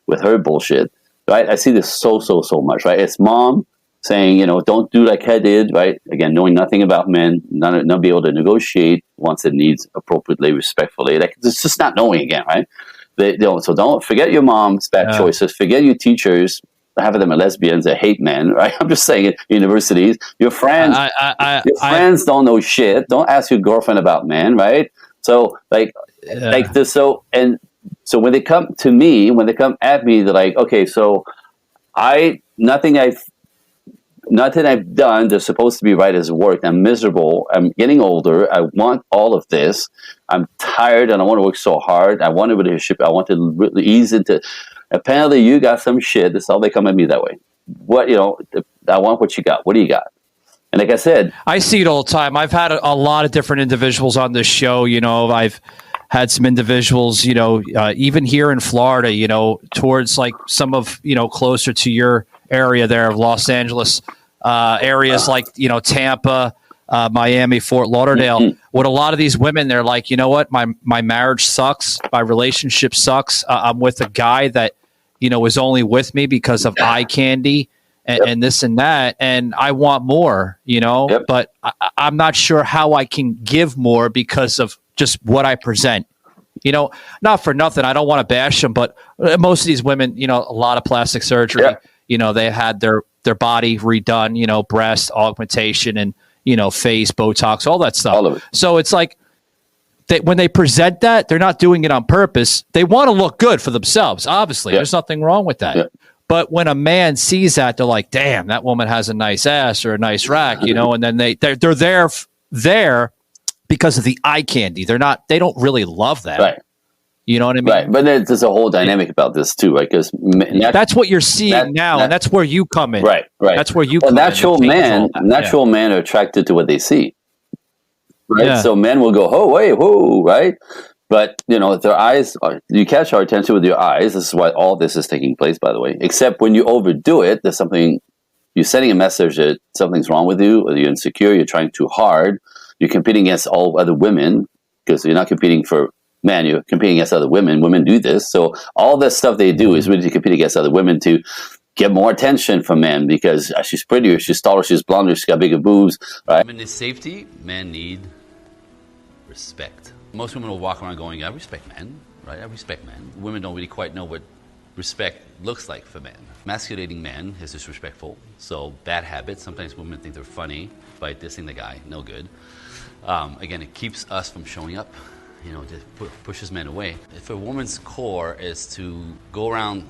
with her bullshit, right? I see this so much, right? It's mom saying, don't do like I did, right? Again, knowing nothing about men, not be able to negotiate wants and needs appropriately, respectfully. Like, it's just not knowing again, right? So don't forget your mom's bad choices. Forget your teachers. Half of them are lesbians that hate men, right? I'm just saying, at universities, your friends, friends don't know shit. Don't ask your girlfriend about men, right? So, so when they come to me, when they come at me, they're like, okay, so nothing I've done that's supposed to be right has worked. I'm miserable. I'm getting older. I want all of this. I'm tired. I don't want to work so hard. I want a relationship. I want to really ease into. Apparently, you got some shit. That's how they come at me that way. What I want what you got. What do you got? And like I said, I see it all the time. I've had a lot of different individuals on this show. I've had some individuals. Even here in Florida. Towards like some of closer to your area there of Los Angeles areas like Tampa, Miami, Fort Lauderdale. Mm-hmm. With a lot of these women, they're like, you know what, my marriage sucks, my relationship sucks. I'm with a guy that is only with me because of eye candy and this and that, and I want more. But I'm not sure how I can give more because of just what I present. Not for nothing. I don't want to bash them, but most of these women, a lot of plastic surgery. Yeah. They had their body redone. Breast augmentation and face, Botox, all that stuff. All of it. So it's like when they present that, they're not doing it on purpose. They want to look good for themselves. Obviously, there's nothing wrong with that. Yeah. But when a man sees that, they're like, "Damn, that woman has a nice ass or a nice rack," and then they're there because of the eye candy. They don't really love that. Right. You know what I mean? Right. But there's a whole dynamic about this too, right? Because that's what you're seeing now, and that's where you come in. Right. That's where you come natural men are attracted to what they see. Right. Yeah. So men will go, oh, wait, whoa, right? But their eyes, you catch our attention with your eyes. This is why all this is taking place, by the way. Except when you overdo it, there's something, you're sending a message that something's wrong with you, or you're insecure, you're trying too hard, you're competing against all other women, because you're not competing for men, you're competing against other women. Women do this. So all this stuff they do is really to compete against other women to get more attention from men because she's prettier, she's taller, she's blonder, she's got bigger boobs, right? Women need safety, men need respect. Most women will walk around going, I respect men, right? I respect men. Women don't really quite know what respect looks like for men. Emasculating men is disrespectful, so bad habits. Sometimes women think they're funny by dissing the guy, no good. Again, it keeps us from showing up, just pushes men away. If a woman's core is to go around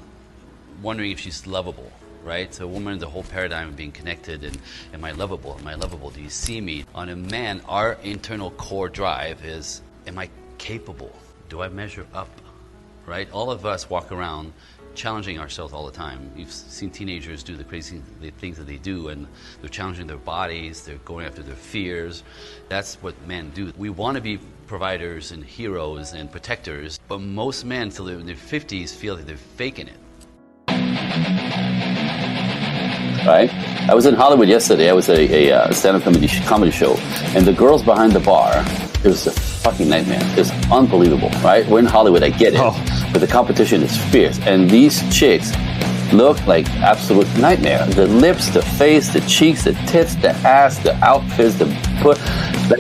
wondering if she's lovable, right? So a woman, the whole paradigm of being connected and am I lovable? Am I lovable? Do you see me? On a man, our internal core drive is, am I capable? Do I measure up? Right? All of us walk around challenging ourselves all the time. You've seen teenagers do the crazy things that they do, and they're challenging their bodies, they're going after their fears. That's what men do. We want to be providers and heroes and protectors, but most men till they're in their 50s feel that they're faking it. Right? I was in Hollywood yesterday. I was at a stand-up comedy show, and the girls behind the bar, it was a fucking nightmare. It's unbelievable, right? We're in Hollywood, I get it, but the competition is fierce, and these chicks look like absolute nightmare. The lips, the face, the cheeks, the tits, the ass, the outfits, the put.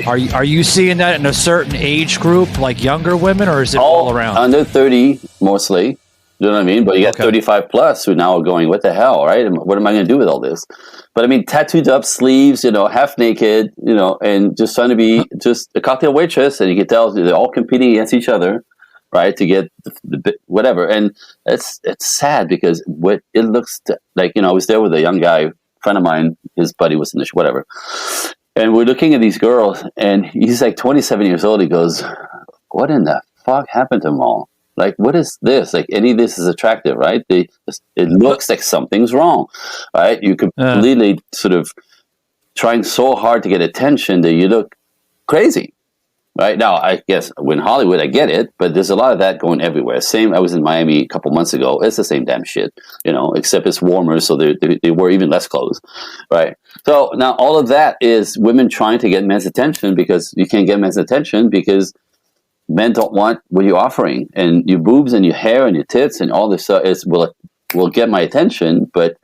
Are you seeing that in a certain age group, like younger women, or is it all around? Under 30, mostly. You know what I mean? But you got 35 plus who now are going, what the hell, right? What am I going to do with all this? But I mean, tattooed up sleeves, half naked, and just trying to be just a cocktail waitress. And you can tell they're all competing against each other, right? To get the whatever. And it's sad because what it looks like, I was there with a young guy, friend of mine, his buddy was in the whatever. And we're looking at these girls and he's like 27 years old. He goes, what in the fuck happened to them all? Like, what is this? Like, any of this is attractive, right? It looks like something's wrong, right? You completely sort of trying so hard to get attention that you look crazy, right? Now, I guess in Hollywood, I get it, but there's a lot of that going everywhere. Same, I was in Miami a couple months ago. It's the same damn shit, except it's warmer, so they wear even less clothes, right? So now all of that is women trying to get men's attention because you can't get men's attention because men don't want what you're offering, and your boobs and your hair and your tits and all this stuff will get my attention, but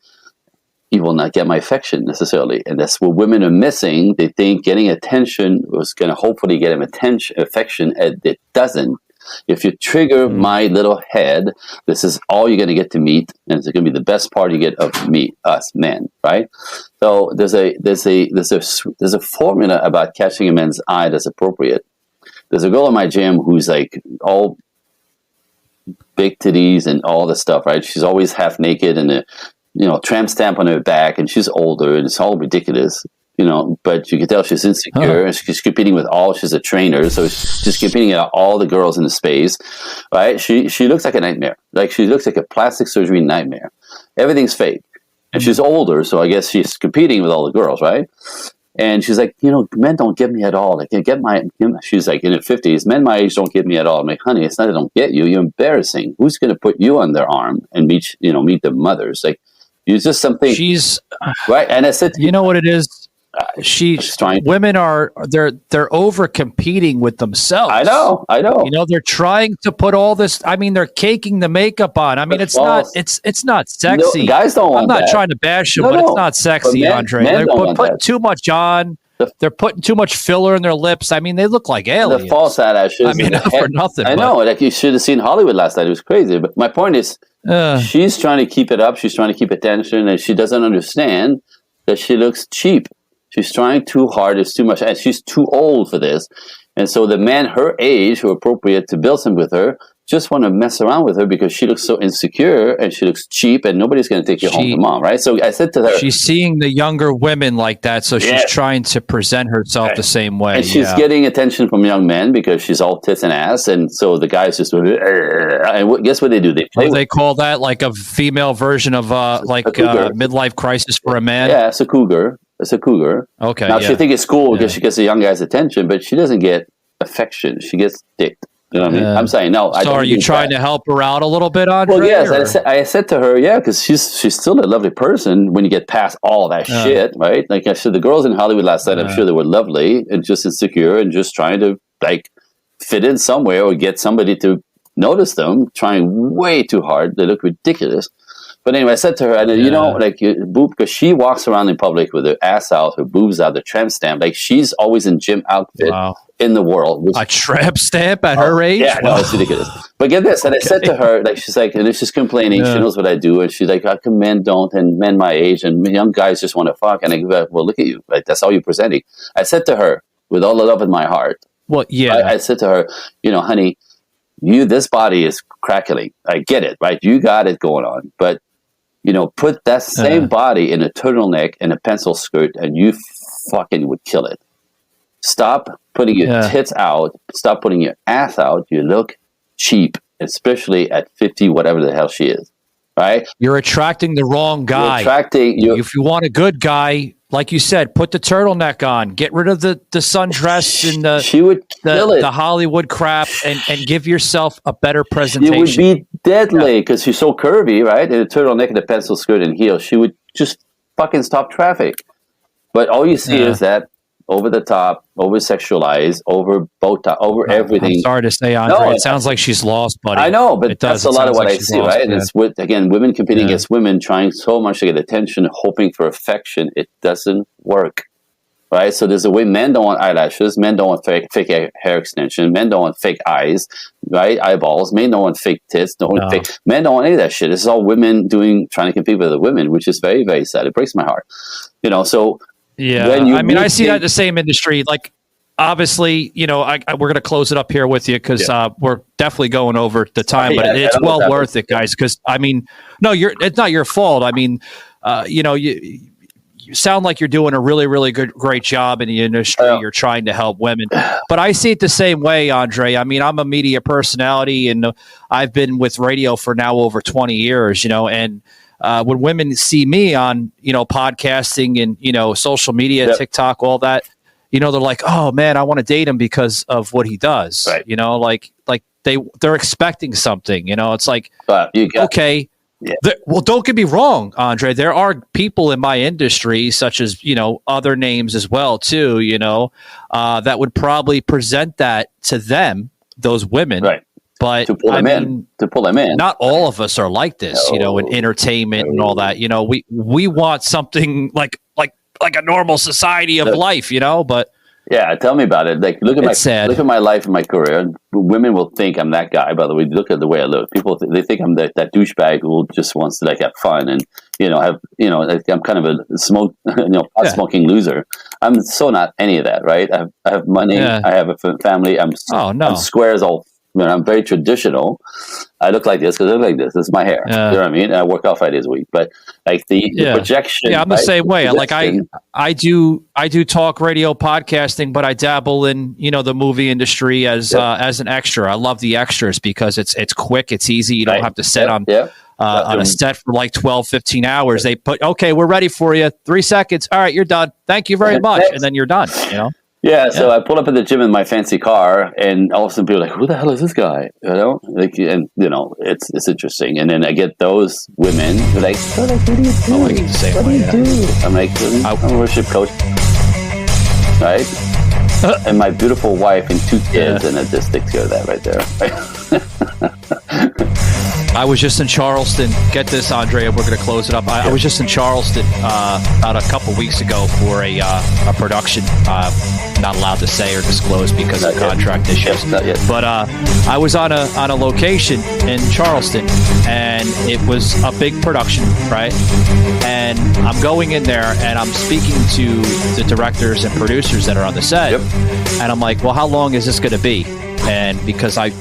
you will not get my affection necessarily. And that's what women are missing. They think getting attention was going to hopefully get them affection, and it doesn't. If you trigger my little head, this is all you're going to get to meet, and it's going to be the best part you get of us men, right? So there's a formula about catching a man's eye that's appropriate. There's a girl in my gym who's like all big titties and all this stuff, right? She's always half naked and a tramp stamp on her back, and she's older and it's all ridiculous, but you can tell she's insecure and she's competing with she's a trainer, so she's competing at all the girls in the space, right? She looks like a nightmare. Like, she looks like a plastic surgery nightmare. Everything's fake. And she's older, so I guess she's competing with all the girls, right? And she's like, men don't get me at all. Like, she's like in her 50s, men my age don't get me at all. I'm like, honey, it's not they don't get you. You're embarrassing. Who's going to put you on their arm and meet the mothers? Like, you're just something. She's right. And I said, you know what it is? Women they're over competing with themselves. I know. They're trying to put all this. I mean, they're caking the makeup on. I mean, it's not sexy. Guys don't want I'm not that. trying to bash them, but it's not sexy, Andre. They're putting too much on. They're putting too much filler in their lips. I mean, they look like aliens. The false eyelashes. I mean, not for nothing. I know. Like, you should have seen Hollywood last night. It was crazy. But my point is, she's trying to keep it up. She's trying to keep attention, and she doesn't understand that she looks cheap. She's trying too hard. It's too much. And she's too old for this. And so the men her age who are appropriate to build some with her just want to mess around with her because she looks so insecure and she looks cheap, and nobody's going to take you home to mom, right? So I said to her, she's seeing the younger women like that, so she's trying to present herself the same way. And she's getting attention from young men because she's all tits and ass, and so the guys just and guess what they do? They play. They call that like a female version of midlife crisis for a man. Yeah, it's a cougar. It's a cougar. Okay. Now she thinks it's cool because she gets the young guy's attention, but she doesn't get affection. She gets dicked. You know what I mean? I'm saying no. So are you trying to help her out a little bit, Andre? Well, yes. I said to her, because she's still a lovely person when you get past all that shit, right? Like I said, the girls in Hollywood last night, I'm sure they were lovely and just insecure and just trying to like fit in somewhere or get somebody to notice them, trying way too hard. They look ridiculous. But anyway, I said to her, and boob, because she walks around in public with her ass out, her boobs out, the tramp stamp. Like, she's always in gym outfit in the world. A tramp stamp at her age? Yeah, no, it's ridiculous. But get this, and I said to her, like, she's like, and she's complaining. She knows what I do, and she's like, how come men don't, and men my age, and young guys just want to fuck? And I go, well, look at you. Like, that's all you're presenting. I said to her, with all the love in my heart, I said to her, honey, this body is crackling. I get it, right? You got it going on, but put that same body in a turtleneck and a pencil skirt, and you fucking would kill it. Stop putting your tits out. Stop putting your ass out. You look cheap, especially at 50, whatever the hell she is. Right? You're attracting the wrong guy. If you want a good guy, like you said, put the turtleneck on. Get rid of the sundress and the Hollywood crap, and give yourself a better presentation. It would be deadly because she's so curvy, right? And a turtleneck and a pencil skirt and heels. She would just fucking stop traffic. But all you see is that over the top, over sexualized, over Botox, over everything. I'm sorry to say, Andre. It sounds like she's lost, buddy. I know, but that's a lot of what I see, right? And it's women competing against women, trying so much to get attention, hoping for affection. It doesn't work. right? So there's a way men don't want eyelashes, men don't want fake hair extension, men don't want fake eyes, right? Eyeballs, men don't want fake tits, men don't want any of that shit. This is all women trying to compete with other women, which is very, very sad. It breaks my heart, So yeah, I see that in the same industry. Like, obviously, we're going to close it up here with you because we're definitely going over the time, but it's well worth it, guys. Because no, it's not your fault. You sound like you're doing a really, really great job in the industry. You're trying to help women, but I see it the same way, Andre. I'm a media personality, and I've been with radio for now over 20 years. And when women see me on, podcasting and social media, TikTok, all that. They're like, oh man, I want to date him because of what he does. Right. Like they're expecting something. It's like, okay. Yeah. Well, don't get me wrong, Andre. There are people in my industry, such as other names as well, too. That would probably present that to them, those women. Right. But to pull them in. Not all of us are like this. In entertainment and all that. We want something like a normal society of life, but yeah, tell me about it. Like, look at my life and my career. Women will think I'm that guy. By the way, look at the way I look. People they think I'm that douchebag who just wants to have fun and I'm kind of a pot smoking loser. I'm so not any of that, right? I have money. Yeah. I have a family. I'm square as all. I'm very traditional. I look like this because I look like this. This is my hair. Yeah. You know what I mean? And I work out 5 days a week. But the projection. Yeah, I'm the same way. Like I do talk radio podcasting, but I dabble in the movie industry as an extra. I love the extras because it's quick, it's easy. You don't have to sit on a set for like 12, 15 hours. They put, okay, we're ready for you. 3 seconds. All right, you're done. Thank you very much. And then you're done. Yeah, so I pull up at the gym in my fancy car, and all of a sudden people are like, "Who the hell is this guy?" It's interesting. And then I get those women who are like, "What do you do? What do you do?" I'm like, "I'm a worship coach, right?" And my beautiful wife and 2 kids, and it just takes care of that right there. I was just in Charleston. Get this, Andre. We're going to close it up. I was just in Charleston about a couple weeks ago for a production. Not allowed to say or disclose because of contract issues. But I was on a location in Charleston, and it was a big production, right? And I'm going in there, and I'm speaking to the directors and producers that are on the set, and I'm like, well, how long is this going to be? And because I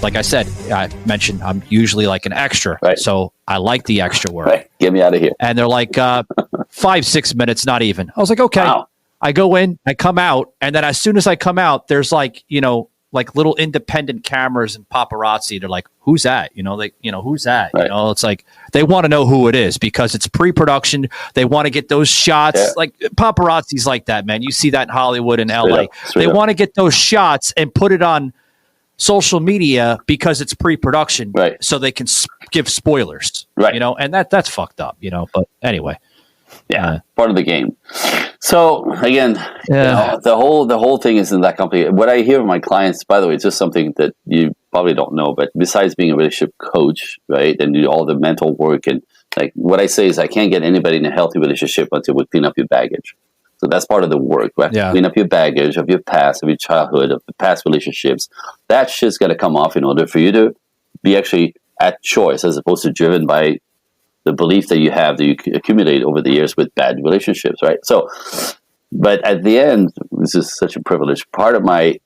mentioned I'm usually like an extra, so I like the extra work. Right. Get me out of here. And they're like 5-6 minutes, not even. I was like, okay. Wow. I go in, I come out, and then as soon as I come out, there's like little independent cameras and paparazzi. They're like, who's that? Who's that? Right. It's like they want to know who it is because it's pre-production. They want to get those shots. Yeah. Like paparazzi's like that, man. You see that in Hollywood and LA. They want to get those shots and put it on social media because it's pre-production, so they can give spoilers, and that's fucked up, but anyway. Part of the game. So again, the whole thing is in that company. What I hear from my clients, by the way, it's just something that you probably don't know, but besides being a relationship coach, right, and do all the mental work, and like what I say is I can't get anybody in a healthy relationship until we clean up your baggage. So that's part of the work, right? Yeah. Clean up your baggage of your past, of your childhood, of the past relationships. That shit's got to come off in order for you to be actually at choice as opposed to driven by the belief that you have that you accumulate over the years with bad relationships, right? So, but at the end, this is such a privilege. Part of my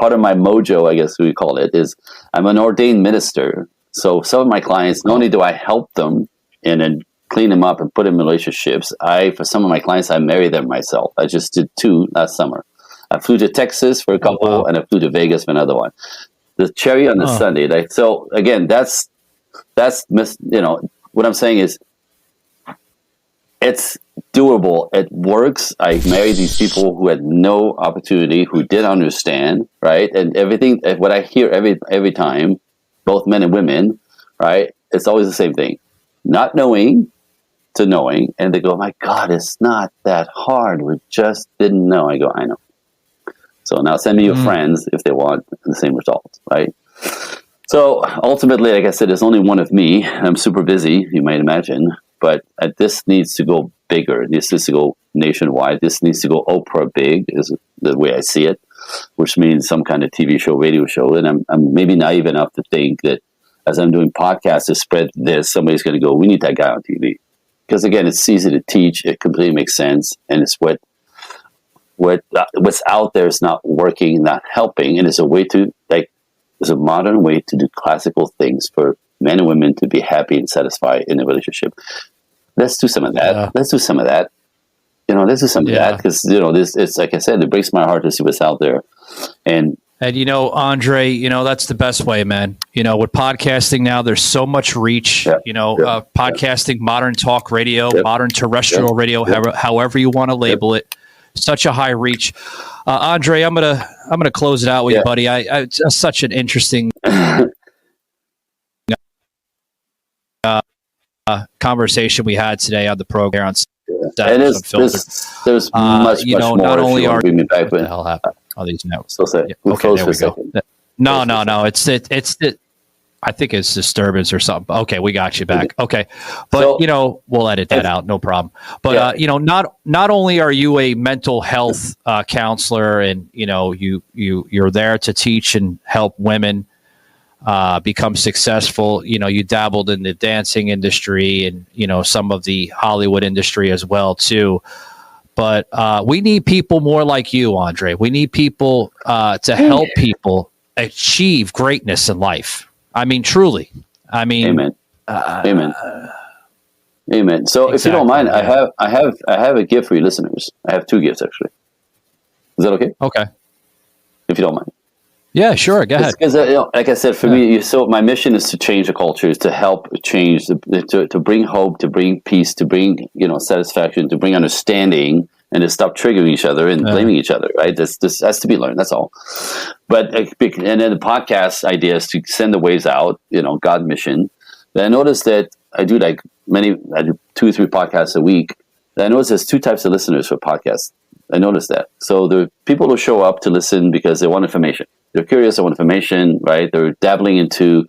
mojo, I guess we call it, is I'm an ordained minister. So some of my clients, not only do I help them and then clean them up and put them in relationships, for some of my clients, I marry them myself. I just did 2 last summer. I flew to Texas for a couple, and I flew to Vegas for another one. The cherry on the Sunday. So again, that's what I'm saying is it's doable. It works. I married these people who had no opportunity, who didn't understand, right? And everything, what I hear every time, both men and women, right? It's always the same thing. Not knowing to knowing, and they go, my God, it's not that hard. We just didn't know. I go, I know. So now send me your friends if they want the same results, right? So ultimately, like I said, there's only one of me. I'm super busy, you might imagine, but this needs to go bigger. This needs to go nationwide. This needs to go Oprah big, is the way I see it, which means some kind of TV show, radio show. And I'm maybe naive enough to think that as I'm doing podcasts to spread this, somebody's going to go, we need that guy on TV. Because again, it's easy to teach. It completely makes sense. And it's what's out there is not working, not helping. And it's a way to, it's a modern way to do classical things for men and women to be happy and satisfied in a relationship. Let's do some of that. Yeah. Let's do some of that. Let's do some of that. Because, this, it's like I said, it breaks my heart to see what's out there. And Andre, that's the best way, man. With podcasting now, there's so much reach, podcasting, modern talk radio, modern terrestrial radio, however you want to label it, such a high reach. Andre, I'm going to close it out with you, buddy. It's such an interesting conversation we had today on the program on and there's much more. Not only are what the hell happened on these networks. So say, okay, there we go. No. It's I think it's disturbance or something. Okay, we got you back. Okay, but we'll edit that out. No problem. But not only are you a mental health counselor, and you're there to teach and help women become successful. You dabbled in the dancing industry and some of the Hollywood industry as well too. But we need people more like you, Andre. We need people to help people achieve greatness in life. I mean, truly. I mean, amen. Amen. So, if you don't mind, I have a gift for you listeners. I have two gifts actually. Is that okay? Okay. If you don't mind. Yeah, sure. Go ahead. Because, like I said, for me, so my mission is to change the culture, is to help change, to bring hope, to bring peace, to bring satisfaction, to bring understanding, and to stop triggering each other and blaming each other. Right? This has to be learned. That's all. But and then the podcast idea is to send the waves out. God mission. Then I noticed that I do 2 or 3 podcasts a week. Then I noticed there's 2 types of listeners for podcasts. I noticed that. So there are people who show up to listen because they want information. They're curious, they want information, right? They're dabbling into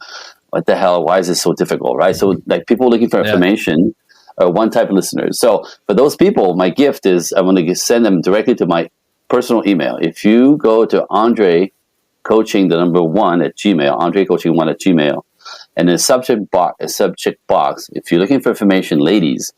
what the hell, why is this so difficult, right? So people looking for information are one type of listeners. So for those people, my gift is I want to send them directly to my personal email. If you go to Andre Coaching, the number 1 at Gmail, Andre Coaching 1 at Gmail, and in the subject box, if you're looking for information, ladies,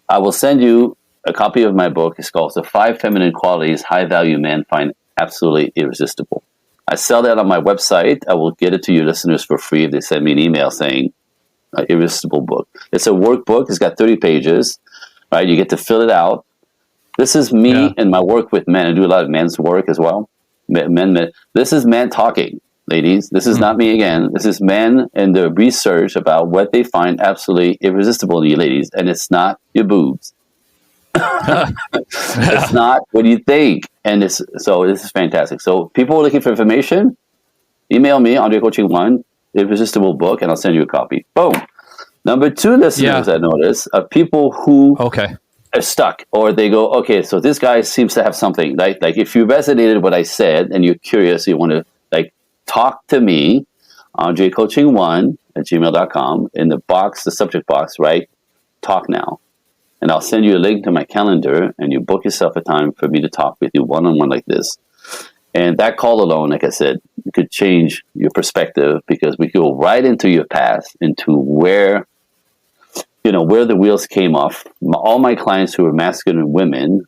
I will send you a copy of my book. It's called The 5 Feminine Qualities High Value Men Find Absolutely Irresistible. I sell that on my website. I will get it to your listeners for free if they send me an email saying Irresistible book. It's a workbook. It's got 30 pages, right? You get to fill it out. This is me and my work with men. I do a lot of men's work as well. Men. This is men talking, ladies. This is not me again. This is men and the research about what they find absolutely irresistible to you, ladies. And it's not your boobs. It's not what you think. And this is fantastic. So people are looking for information, email me, Andre Coaching 1, Irresistible book, and I'll send you a copy. Boom. Number 2 listeners I notice are people who are stuck, or they go, okay, so this guy seems to have something. Like if you resonated with what I said and you're curious, you want to talk to me, Andre Coaching 1 at gmail.com, in the box, the subject box, right? Talk now. And I'll send you a link to my calendar, and you book yourself a time for me to talk with you one-on-one like this. And that call alone, like I said, could change your perspective, because we go right into your past, into where the wheels came off. All my clients who were masculine women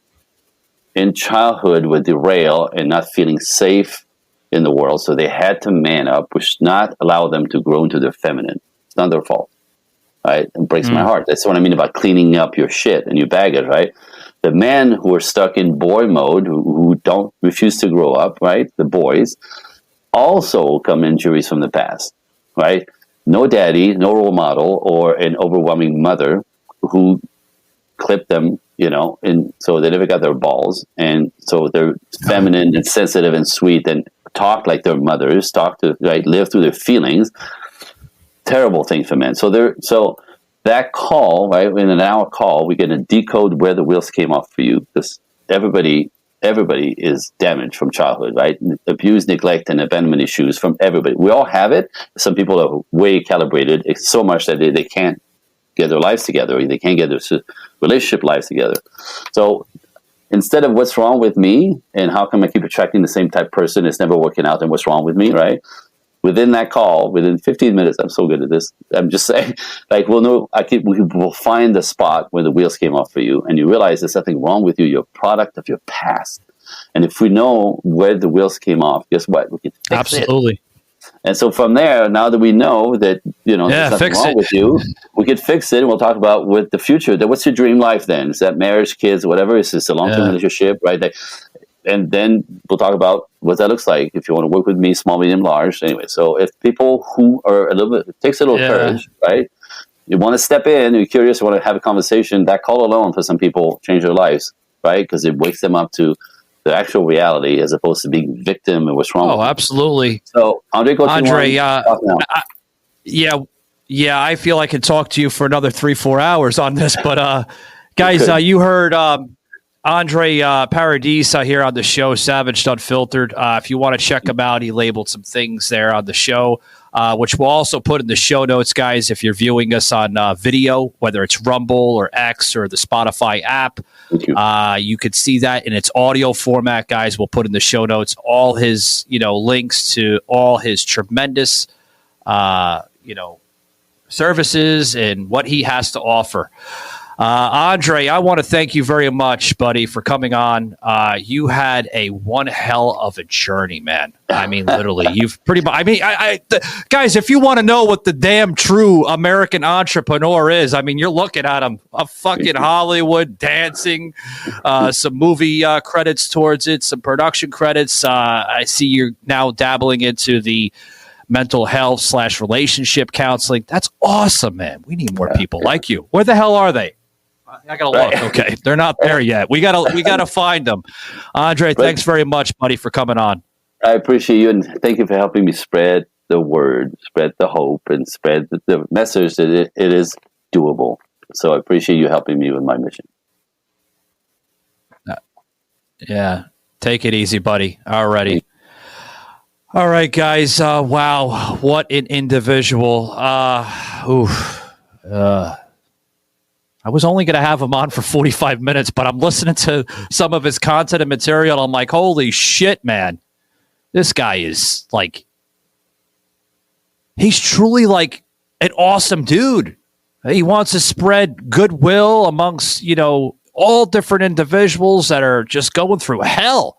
in childhood were derailed and not feeling safe in the world. So they had to man up, which not allow them to grow into their feminine. It's not their fault. Right? It breaks my heart. That's what I mean about cleaning up your shit and your baggage, right? The men who are stuck in boy mode, who don't refuse to grow up, right? The boys also come injuries from the past, right? No daddy, no role model, or an overwhelming mother who clipped them, and so they never got their balls. And so they're feminine and sensitive and sweet and talk like their mothers, live through their feelings. Terrible thing for men. So that call, right, in an hour call, we're going to decode where the wheels came off for you, because everybody is damaged from childhood, right? Abuse, neglect, and abandonment issues from everybody. We all have it. Some people are way calibrated. It's so much that they can't get their lives together, or they can't get their relationship lives together. So instead of what's wrong with me and how come I keep attracting the same type of person, it's never working out, and what's wrong with me, right? Within that call, within 15 minutes, I'm so good at this. I'm just saying, like, we'll find the spot where the wheels came off for you, and you realize there's something wrong with you. You're a product of your past. And if we know where the wheels came off, guess what? We can fix Absolutely. it. And so from there, now that we know that, there's nothing wrong with you, we could fix it, and we'll talk about with the future. What's your dream life then? Is that marriage, kids, whatever? Is this a long-term relationship, right? And then we'll talk about what that looks like if you want to work with me, small, medium, large. Anyway, so if people who are a little bit, it takes a little courage, right? You want to step in, you're curious, you want to have a conversation, that call alone for some people change their lives, right? Because it wakes them up to the actual reality as opposed to being victim and what's wrong. Oh, absolutely. So Andre, I feel I could talk to you for another 3-4 hours on this, but guys, you heard Andre Paradis here on the show, Savaged Unfiltered. If you want to check him out, he labeled some things there on the show, which we'll also put in the show notes, guys. If you're viewing us on video, whether it's Rumble or X or the Spotify app, you could see that in its audio format, guys. We'll put in the show notes all his, links to all his tremendous, services and what he has to offer. Andre, I want to thank you very much, buddy, for coming on. You had a one hell of a journey, man. I mean, literally, you've pretty much, guys, if you want to know what the damn true American entrepreneur is, I mean, you're looking at him, a fucking Hollywood, dancing, some movie credits towards it, some production credits. I see you're now dabbling into the mental health / relationship counseling. That's awesome, man. We need more people like you. Where the hell are they? I gotta look. Okay, they're not there yet. We gotta find them. Andre, thanks very much, buddy, for coming on. I appreciate you, and thank you for helping me spread the word, spread the hope, and spread the message that it is doable. So I appreciate you helping me with my mission. Yeah, take it easy, buddy. Alrighty. All right, guys. Wow, what an individual. I was only going to have him on for 45 minutes, but I'm listening to some of his content and material, and I'm like, holy shit, man. This guy is like, he's truly like an awesome dude. He wants to spread goodwill amongst, all different individuals that are just going through hell.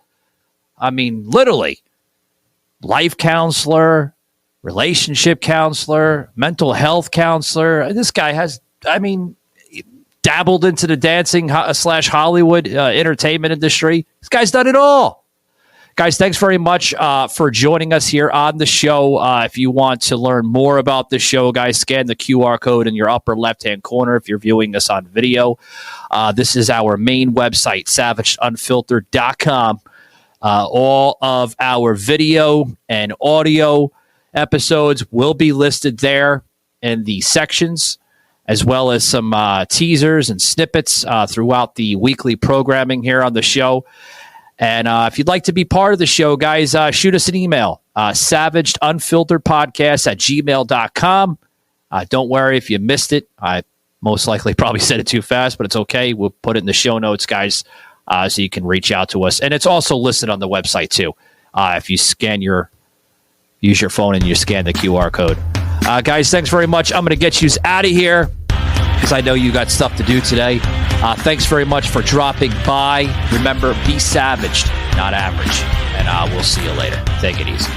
I mean, literally. Life counselor, relationship counselor, mental health counselor. This guy has, dabbled into the dancing / Hollywood entertainment industry. This guy's done it all. Guys, thanks very much for joining us here on the show. If you want to learn more about the show, guys, scan the QR code in your upper left-hand corner if you're viewing us on video. This is our main website, savagedunfiltered.com. All of our video and audio episodes will be listed there in the sections, as well as some teasers and snippets throughout the weekly programming here on the show. And if you'd like to be part of the show, guys, shoot us an email, savagedunfilteredpodcast@gmail.com. Don't worry if you missed it. I most likely probably said it too fast, but it's okay. We'll put it in the show notes, guys, so you can reach out to us. And it's also listed on the website, too, if you use your phone and you scan the QR code. Guys, thanks very much. I'm going to get you out of here because I know you got stuff to do today. Thanks very much for dropping by. Remember, be savaged, not average. And we'll see you later. Take it easy.